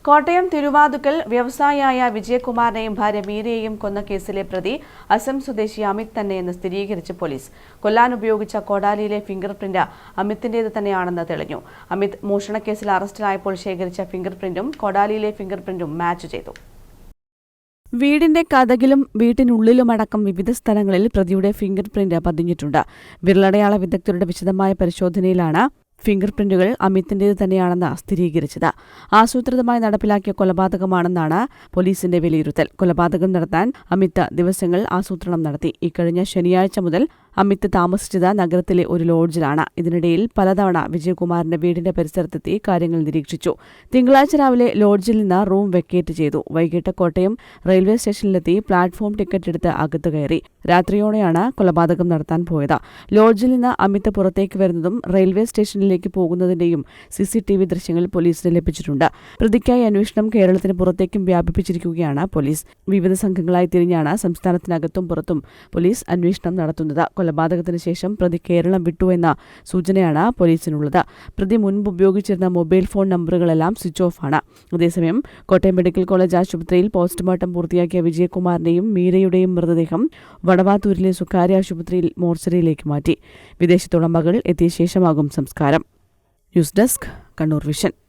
കോട്ടയം തിരുവാതുക്കൽ വ്യവസായിയായ വിജയകുമാറിനെയും ഭാര്യ മീരയെയും കൊന്ന കേസിലെ പ്രതി അസം സ്വദേശി അമിത് തന്നെയെന്ന് സ്ഥിരീകരിച്ച് പോലീസ്. കൊല്ലാൻ ഉപയോഗിച്ച കോടാലിയിലെ ഫിംഗർ പ്രിന്റ് അമിത്തിന്റേത് തന്നെയാണെന്ന് തെളിഞ്ഞു. അമിത് മോഷണക്കേസിൽ അറസ്റ്റിലായപ്പോൾ ശേഖരിച്ച ഫിംഗർ പ്രിന്റും കോടാലിയിലെ ഫിംഗർ പ്രിന്റും മാച്ച് ചെയ്തു. വീടിന്റെ കതകിലും വീട്ടിനുള്ളിലുമടക്കം വിവിധ സ്ഥലങ്ങളിൽ പ്രതിയുടെ ഫിംഗർ പ്രിന്റ് പതിഞ്ഞിട്ടുണ്ട്. വിരലടയാള വിദഗ്ധരുടെ വിശദമായ പരിശോധനയിലാണ് ഫിംഗർ പ്രിന്റുകൾ അമിത്തിന്റേത് തന്നെയാണെന്ന് സ്ഥിരീകരിച്ചത്. ആസൂത്രിതമായി നടപ്പിലാക്കിയ കൊലപാതകമാണെന്നാണ് പോലീസിന്റെ വിലയിരുത്തൽ. കൊലപാതകം നടത്താൻ അമിത് ദിവസങ്ങൾ ആസൂത്രണം നടത്തി. ഇക്കഴിഞ്ഞ ശനിയാഴ്ച മുതൽ അമിത് താമസിച്ചത് നഗരത്തിലെ ഒരു ലോഡ്ജിലാണ്. ഇതിനിടയിൽ പലതവണ വിജയകുമാറിന്റെ വീടിന്റെ പരിസരത്തെത്തി കാര്യങ്ങൾ നിരീക്ഷിച്ചു. തിങ്കളാഴ്ച രാവിലെ ലോഡ്ജിൽ നിന്ന് റൂം വെക്കേറ്റ് ചെയ്തു. വൈകിട്ട് കോട്ടയം റെയിൽവേ സ്റ്റേഷനിലെത്തി പ്ലാറ്റ്ഫോം ടിക്കറ്റ് എടുത്ത് അകത്തു കയറി. രാത്രിയോടെയാണ് കൊലപാതകം നടത്താൻ പോയത്. ലോഡ്ജിൽ നിന്ന് അമിത് പുറത്തേക്ക് വരുന്നതും റെയിൽവേ സ്റ്റേഷനിലേക്ക് പോകുന്നതിന്റെയും CCTV ദൃശ്യങ്ങൾ പോലീസിന് ലഭിച്ചിട്ടുണ്ട്. പ്രതിക്കായി അന്വേഷണം കേരളത്തിന് പുറത്തേക്കും വ്യാപിപ്പിച്ചിരിക്കുകയാണ് പോലീസ്. വിവിധ സംഘങ്ങളായി തിരിഞ്ഞാണ് സംസ്ഥാനത്തിനകത്തും പുറത്തും പോലീസ് അന്വേഷണം നടത്തുന്നത്. കൊലപാതകത്തിന് ശേഷം പ്രതി കേരളം വിട്ടുവെന്ന സൂചനയാണ് പോലീസിനുള്ളത്. പ്രതി മുൻപ് ഉപയോഗിച്ചിരുന്ന മൊബൈൽ ഫോൺ നമ്പറുകളെല്ലാം സ്വിച്ച് ഓഫ് ആണ്. അതേസമയം കോട്ടയം മെഡിക്കൽ കോളേജ് ആശുപത്രിയിൽ പോസ്റ്റ്മോർട്ടം പൂർത്തിയാക്കിയ വിജയകുമാറിന്റെയും മീരയുടെയും മൃതദേഹം വടവാത്തൂരിലെ സ്വകാര്യ ആശുപത്രിയിൽ മോർച്ചറിയിലേക്ക് മാറ്റി. വിദേശത്തുള്ള മകൾ എത്തിയ ശേഷമാകും സംസ്കാരം. News desk, Kannur vision.